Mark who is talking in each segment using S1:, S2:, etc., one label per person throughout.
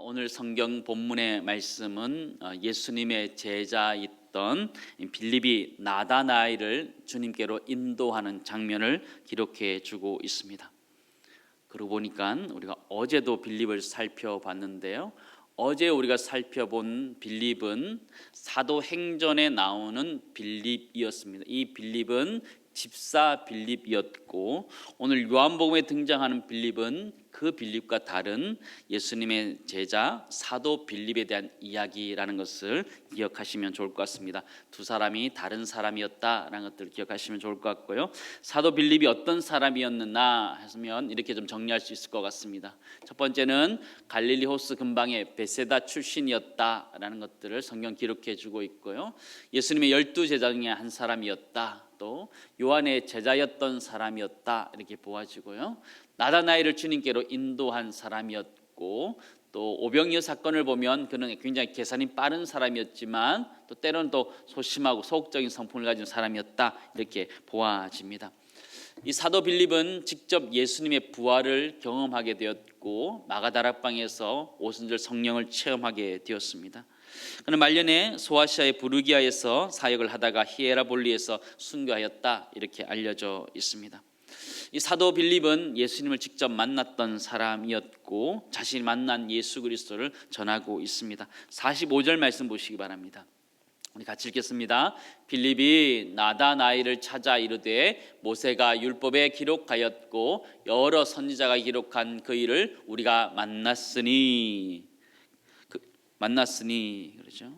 S1: 오늘 성경 본문의 말씀은 예수님의 제자였던 빌립이 나다나엘을 주님께로 인도하는 장면을 기록해 주고 있습니다. 그러고 보니까 우리가 어제도 빌립을 살펴봤는데요. 어제 우리가 살펴본 빌립은 사도행전에 나오는 빌립이었습니다. 이 빌립은 집사 빌립이었고, 오늘 요한복음에 등장하는 빌립은 그 빌립과 다른 예수님의 제자 사도 빌립에 대한 이야기라는 것을 기억하시면 좋을 것 같습니다. 두 사람이 다른 사람이었다라는 것들을 기억하시면 좋을 것 같고요. 사도 빌립이 어떤 사람이었느냐 하면 이렇게 좀 정리할 수 있을 것 같습니다. 첫 번째는 갈릴리 호스 근방의 베세다 출신이었다라는 것들을 성경 기록해 주고 있고요. 예수님의 12제자 중에 한 사람이었다, 또 요한의 제자였던 사람이었다, 이렇게 보아지고요. 나다나엘을 주님께로 인도한 사람이었고, 또 오병이어 사건을 보면 그는 굉장히 계산이 빠른 사람이었지만 또 때로는 또 소심하고 소극적인 성품을 가진 사람이었다, 이렇게 보아집니다. 이 사도 빌립은 직접 예수님의 부활을 경험하게 되었고, 마가다락방에서 오순절 성령을 체험하게 되었습니다. 그는 말년에 소아시아의 부르기아에서 사역을 하다가 히에라볼리에서 순교하였다, 이렇게 알려져 있습니다. 이 사도 빌립은 예수님을 직접 만났던 사람이었고, 자신이 만난 예수 그리스도를 전하고 있습니다. 45절 말씀 보시기 바랍니다. 우리 같이 읽겠습니다. 빌립이 나다나엘을 찾아 이르되 모세가 율법에 기록하였고 여러 선지자가 기록한 그 일을 우리가 만났으니 그러죠.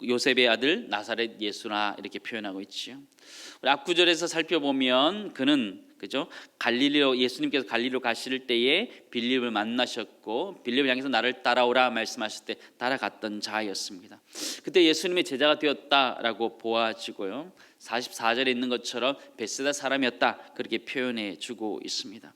S1: 요셉의 아들 나사렛 예수나, 이렇게 표현하고 있지요. 우리 앞구절에서 살펴보면 그는, 그죠, 갈릴리로, 예수님께서 갈릴리로 가실 때에 빌립을 만나셨고, 빌립을 향해서 나를 따라오라 말씀하실 때 따라갔던 자였습니다. 그때 예수님의 제자가 되었다라고 보아지고요. 44절에 있는 것처럼 베세다 사람이었다, 그렇게 표현해 주고 있습니다.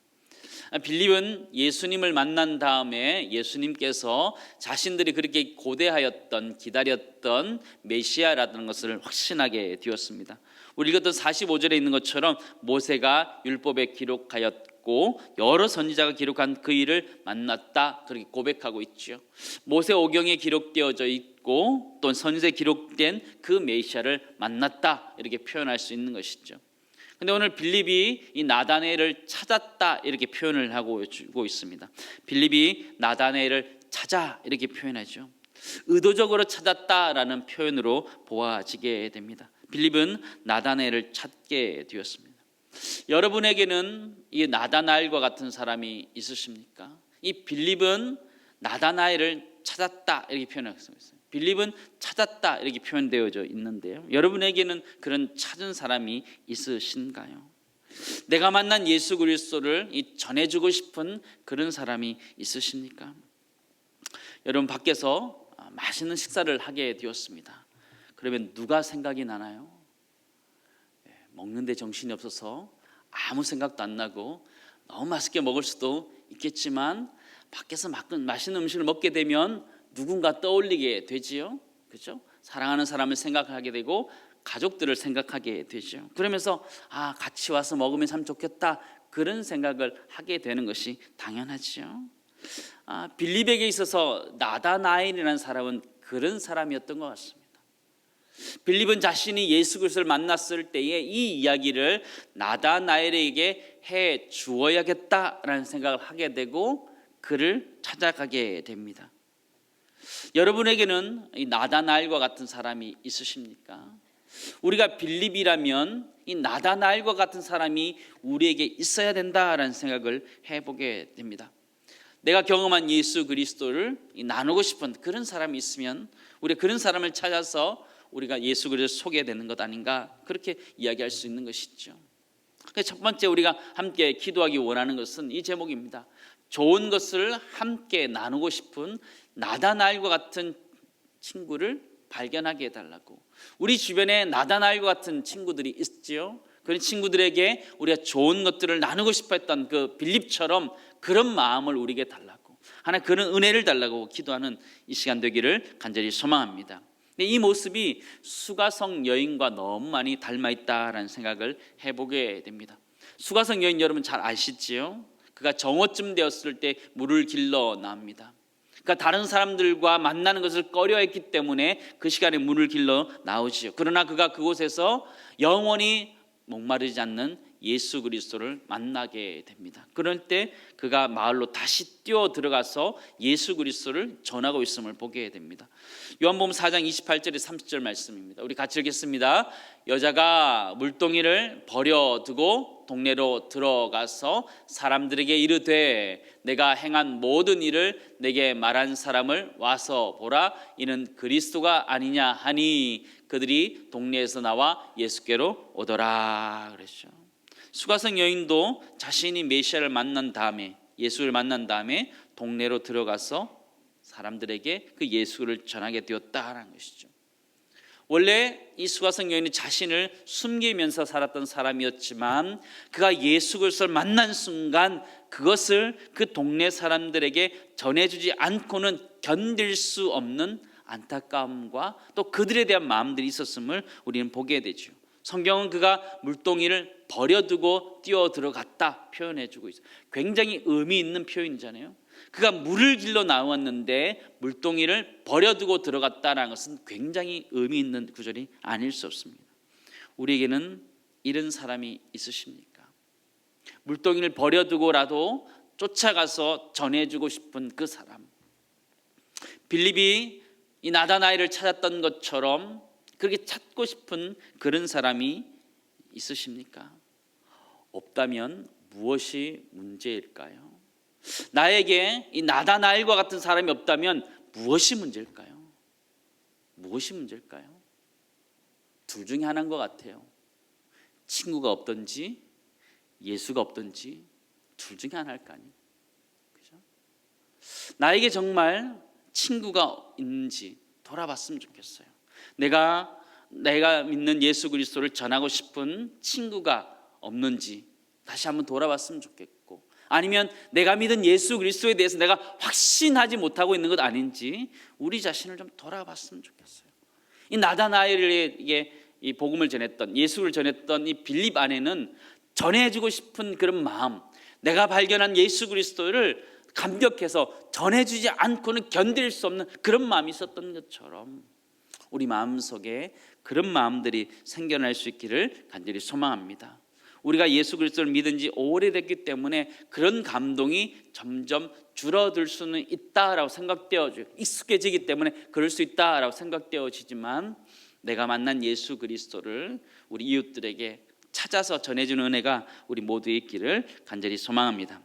S1: 빌립은 예수님을 만난 다음에 예수님께서 자신들이 그렇게 고대하였던, 기다렸던 메시아라는 것을 확신하게 되었습니다. 우리 읽었던 45절에 있는 것처럼 모세가 율법에 기록하였고 여러 선지자가 기록한 그 일을 만났다, 그렇게 고백하고 있죠. 모세 오경에 기록되어져 있고 또 선지자에 기록된 그 메시아를 만났다, 이렇게 표현할 수 있는 것이죠. 근데 오늘 빌립이 이 나다나엘을 찾았다, 이렇게 표현을 하고 주고 있습니다. 빌립이 나다나엘을 찾아, 이렇게 표현하죠. 의도적으로 찾았다라는 표현으로 보아지게 됩니다. 빌립은 나다나엘을 찾게 되었습니다. 여러분에게는 이 나다나엘과 같은 사람이 있으십니까? 이 빌립은 나다나엘을 찾았다, 이렇게 표현하고 있어요. 빌립은 찾았다, 이렇게 표현되어져 있는데요. 여러분에게는 그런 찾은 사람이 있으신가요? 내가 만난 예수 그리스도를 전해주고 싶은 그런 사람이 있으십니까? 여러분, 밖에서 맛있는 식사를 하게 되었습니다. 그러면 누가 생각이 나나요? 먹는데 정신이 없어서 아무 생각도 안 나고, 너무 맛있게 먹을 수도 있겠지만 밖에서 맛있는 음식을 먹게 되면 누군가 떠올리게 되지요. 그렇죠? 사랑하는 사람을 생각하게 되고 가족들을 생각하게 되죠. 그러면서 같이 와서 먹으면 참 좋겠다, 그런 생각을 하게 되는 것이 당연하지요. 빌립에게 있어서 나다나엘이라는 사람은 그런 사람이었던 것 같습니다. 빌립은 자신이 예수 그리스도를 만났을 때에 이 이야기를 나다나엘에게 해 주어야겠다라는 생각을 하게 되고 그를 찾아가게 됩니다. 여러분에게는 이 나다나엘과 같은 사람이 있으십니까? 우리가 빌립이라면 이 나다나엘과 같은 사람이 우리에게 있어야 된다라는 생각을 해보게 됩니다. 내가 경험한 예수 그리스도를 나누고 싶은 그런 사람이 있으면 우리가 그런 사람을 찾아서 우리가 예수 그리스도를 소개되는 것 아닌가, 그렇게 이야기할 수 있는 것이죠. 첫 번째 우리가 함께 기도하기 원하는 것은 이 제목입니다. 좋은 것을 함께 나누고 싶은 나다나엘과 같은 친구를 발견하게 해달라고. 우리 주변에 나다나엘과 같은 친구들이 있지요. 그런 친구들에게 우리가 좋은 것들을 나누고 싶어 했던 그 빌립처럼 그런 마음을 우리에게 달라고, 하나 그런 은혜를 달라고 기도하는 이 시간 되기를 간절히 소망합니다. 근데 이 모습이 수가성 여인과 너무 많이 닮아있다라는 생각을 해보게 됩니다. 수가성 여인 여러분 잘 아시지요? 그가 정오쯤 되었을 때 물을 길러 나옵니다. 그러니까 다른 사람들과 만나는 것을 꺼려했기 때문에 그 시간에 문을 길러 나오지요. 그러나 그가 그곳에서 영원히 목마르지 않는 예수 그리스도를 만나게 됩니다. 그럴 때 그가 마을로 다시 뛰어 들어가서 예수 그리스도를 전하고 있음을 보게 됩니다. 요한복음 4장 28절에 30절 말씀입니다. 우리 같이 읽겠습니다. 여자가 물동이를 버려두고 동네로 들어가서 사람들에게 이르되 내가 행한 모든 일을 내게 말한 사람을 와서 보라, 이는 그리스도가 아니냐 하니 그들이 동네에서 나와 예수께로 오더라 그랬죠. 수가성 여인도 자신이 메시아를 만난 다음에, 예수를 만난 다음에 동네로 들어가서 사람들에게 그 예수를 전하게 되었다는 것이죠. 원래 이 수가성 여인은 자신을 숨기면서 살았던 사람이었지만 그가 예수 그리스도를 만난 순간 그것을 그 동네 사람들에게 전해주지 않고는 견딜 수 없는 안타까움과 또 그들에 대한 마음들이 있었음을 우리는 보게 되죠. 성경은 그가 물동이를 버려두고 뛰어 들어갔다 표현해주고 있어요. 굉장히 의미 있는 표현이잖아요. 그가 물을 길러 나왔는데 물동이를 버려두고 들어갔다는 것은 굉장히 의미 있는 구절이 아닐 수 없습니다. 우리에게는 이런 사람이 있으십니까? 물동이를 버려두고라도 쫓아가서 전해주고 싶은 그 사람. 빌립이 이 나다나엘을 찾았던 것처럼 그렇게 찾고 싶은 그런 사람이 있으십니까? 없다면 무엇이 문제일까요? 나에게 이 나다나엘과 같은 사람이 없다면 무엇이 문제일까요? 무엇이 문제일까요? 둘 중에 하나인 것 같아요. 친구가 없든지 예수가 없든지 둘 중에 하나일 거 아니에요. 그죠? 나에게 정말 친구가 있는지 돌아봤으면 좋겠어요. 내가 믿는 예수 그리스도를 전하고 싶은 친구가 없는지 다시 한번 돌아봤으면 좋겠고, 아니면 내가 믿은 예수 그리스도에 대해서 내가 확신하지 못하고 있는 것 아닌지 우리 자신을 좀 돌아봤으면 좋겠어요. 이 나다나엘에게 이 복음을 전했던, 예수를 전했던 이 빌립 안에는 전해주고 싶은 그런 마음, 내가 발견한 예수 그리스도를 감격해서 전해주지 않고는 견딜 수 없는 그런 마음이 있었던 것처럼 우리 마음속에 그런 마음들이 생겨날 수 있기를 간절히 소망합니다. 우리가 예수 그리스도를 믿은 지 오래됐기 때문에 그런 감동이 점점 줄어들 수는 있다라고 생각되어져요. 익숙해지기 때문에 그럴 수 있다라고 생각되어지지만 내가 만난 예수 그리스도를 우리 이웃들에게 찾아서 전해주는 은혜가 우리 모두에 있기를 간절히 소망합니다.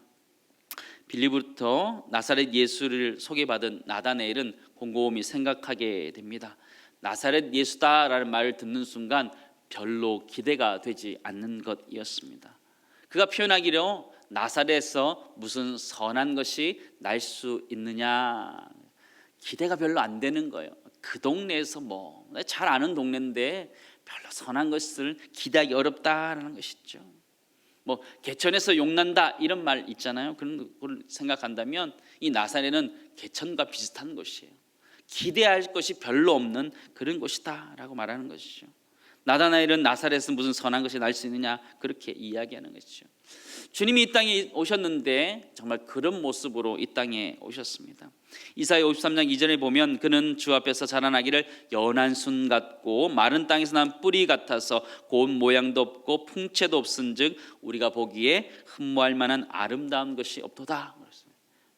S1: 빌립으로부터 나사렛 예수를 소개받은 나다나엘은 곰곰이 생각하게 됩니다. 나사렛 예수다라는 말을 듣는 순간 별로 기대가 되지 않는 것이었습니다. 그가 표현하기로 나사렛에서 무슨 선한 것이 날 수 있느냐, 기대가 별로 안 되는 거예요. 그 동네에서 잘 아는 동네인데 별로 선한 것을 기대하기 어렵다라는 것이죠. 개천에서 용난다 이런 말 있잖아요. 그런 걸 생각한다면 이 나사렛은 개천과 비슷한 곳이에요. 기대할 것이 별로 없는 그런 곳이다라고 말하는 것이죠. 나다나엘은 나사렛에서 무슨 선한 것이 날 수 있느냐 그렇게 이야기하는 것이죠. 주님이 이 땅에 오셨는데 정말 그런 모습으로 이 땅에 오셨습니다. 이사야 53장 2절에 보면 그는 주 앞에서 자라나기를 연한 순 같고 마른 땅에서 난 뿌리 같아서 고운 모양도 없고 풍채도 없은즉 우리가 보기에 흠모할 만한 아름다운 것이 없도다.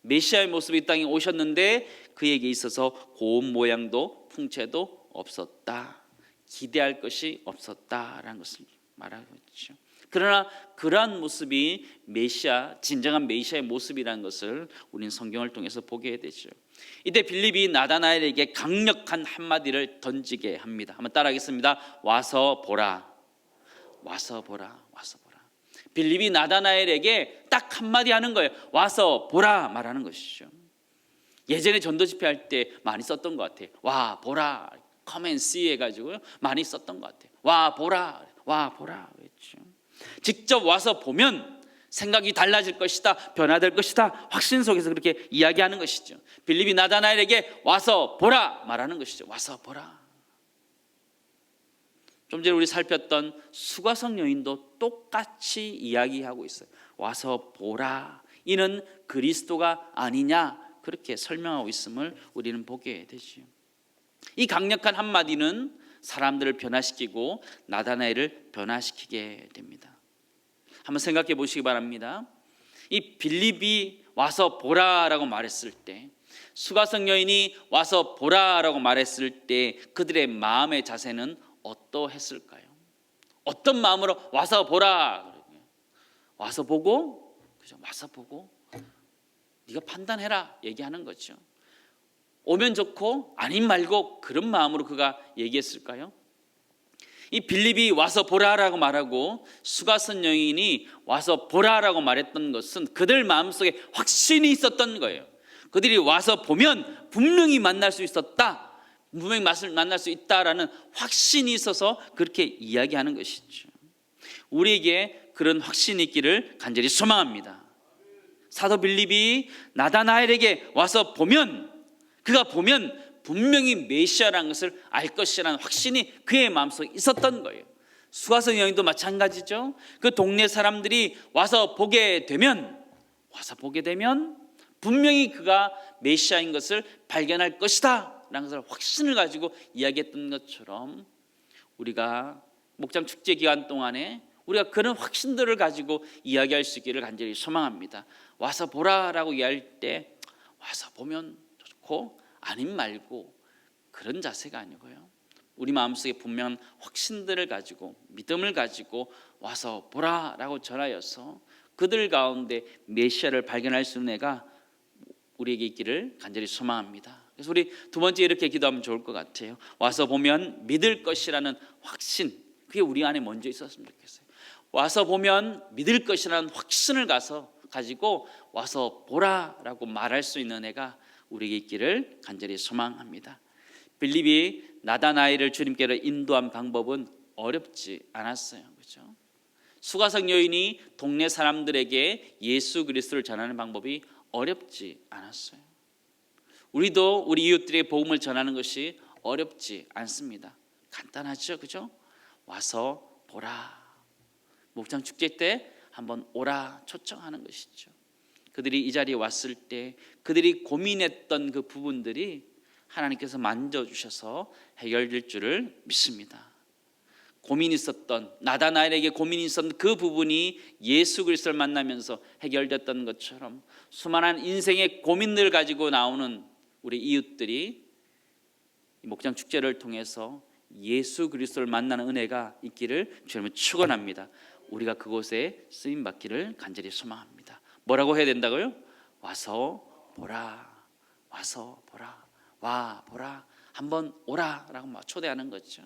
S1: 메시아의 모습이 이 땅에 오셨는데 그에게 있어서 고운 모양도 풍채도 없었다. 기대할 것이 없었다라는 것을 말하고 있죠. 그러나 그러한 모습이 메시아, 진정한 메시아의 모습이라는 것을 우리는 성경을 통해서 보게 되죠. 이때 빌립이 나다나엘에게 강력한 한마디를 던지게 합니다. 한번 따라하겠습니다. 와서 보라. 와서 보라. 와서 보라. 빌립이 나다나엘에게 딱 한마디 하는 거예요. 와서 보라 말하는 것이죠. 예전에 전도 집회할 때 많이 썼던 것 같아요. 와 보라, come and see 해가지고요 많이 썼던 것 같아요. 와 보라, 와 보라 그랬죠. 직접 와서 보면 생각이 달라질 것이다, 변화될 것이다, 확신 속에서 그렇게 이야기하는 것이죠. 빌립이 나다나엘에게 와서 보라 말하는 것이죠. 와서 보라. 좀 전에 우리 살폈던 수가성 여인도 똑같이 이야기하고 있어요. 와서 보라. 이는 그리스도가 아니냐 그렇게 설명하고 있음을 우리는 보게 되지요. 이 강력한 한마디는 사람들을 변화시키고 나다나엘을 변화시키게 됩니다. 한번 생각해 보시기 바랍니다. 이 빌립이 와서 보라라고 말했을 때, 수가성 여인이 와서 보라라고 말했을 때 그들의 마음의 자세는 어떠했을까요? 어떤 마음으로 와서 보라, 와서 보고, 그죠? 와서 보고 네가 판단해라 얘기하는 거죠. 오면 좋고 아님 말고 그런 마음으로 그가 얘기했을까요? 이 빌립이 와서 보라라고 말하고 수가성 여인이 와서 보라라고 말했던 것은 그들 마음속에 확신이 있었던 거예요. 그들이 와서 보면 분명히 만날 수 있었다, 분명히 만날 수 있다라는 확신이 있어서 그렇게 이야기하는 것이죠. 우리에게 그런 확신이 있기를 간절히 소망합니다. 사도 빌립이 나다나엘에게 와서 보면, 그가 보면 분명히 메시아라는 것을 알 것이라는 확신이 그의 마음속에 있었던 거예요. 수가성 여인도 마찬가지죠. 그 동네 사람들이 와서 보게 되면 분명히 그가 메시아인 것을 발견할 것이다 라는 것을 확신을 가지고 이야기했던 것처럼, 우리가 목장 축제 기간 동안에 우리가 그런 확신들을 가지고 이야기할 수 있기를 간절히 소망합니다. 와서 보라라고 이야기할 때 와서 보면 좋고 아님 말고 그런 자세가 아니고요, 우리 마음속에 분명한 확신들을 가지고 믿음을 가지고 와서 보라라고 전하여서 그들 가운데 메시아를 발견할 수 있는 애가 우리에게 있기를 간절히 소망합니다. 그래서 우리 두 번째 이렇게 기도하면 좋을 것 같아요. 와서 보면 믿을 것이라는 확신, 그게 우리 안에 먼저 있었으면 좋겠어요. 와서 보면 믿을 것이라는 확신을 가지고 와서 보라라고 말할 수 있는 애가 우리에게 있기를 간절히 소망합니다. 빌립이 나다나엘을 주님께로 인도한 방법은 어렵지 않았어요. 그렇죠? 수가성 여인이 동네 사람들에게 예수 그리스도를 전하는 방법이 어렵지 않았어요. 우리도 우리 이웃들에게 복음을 전하는 것이 어렵지 않습니다. 간단하죠, 그죠? 와서 보라. 목장 축제 때 한번 오라 초청하는 것이죠. 그들이 이 자리에 왔을 때 그들이 고민했던 그 부분들이 하나님께서 만져주셔서 해결될 줄을 믿습니다. 고민이 있었던, 나다나엘에게 고민이 있었던 그 부분이 예수 그리스도를 만나면서 해결됐던 것처럼 수많은 인생의 고민들을 가지고 나오는 우리 이웃들이 이 목장 축제를 통해서 예수 그리스도를 만나는 은혜가 있기를 주님은 축원합니다. 우리가 그곳에 쓰임 받기를 간절히 소망합니다. 뭐라고 해야 된다고요? 와서 보라, 와서 보라, 와 보라, 한번 오라라고 초대하는 거죠.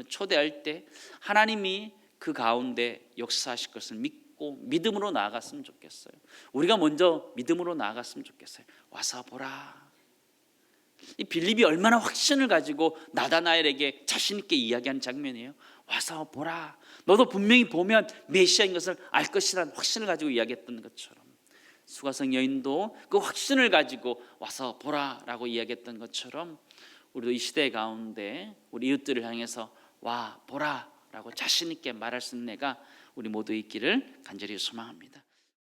S1: 초대할 때 하나님이 그 가운데 역사하실 것을 믿고 믿음으로 나아갔으면 좋겠어요. 우리가 먼저 믿음으로 나아갔으면 좋겠어요. 와서 보라. 이 빌립이 얼마나 확신을 가지고 나다나엘에게 자신 있게 이야기한 장면이에요. 와서 보라. 너도 분명히 보면 메시아인 것을 알 것이라는 확신을 가지고 이야기했던 것처럼, 수가성 여인도 그 확신을 가지고 와서 보라라고 이야기했던 것처럼, 우리도 이 시대 가운데 우리 이웃들을 향해서 와 보라라고 자신 있게 말할 수 있는 애가 우리 모두 있기를 간절히 소망합니다.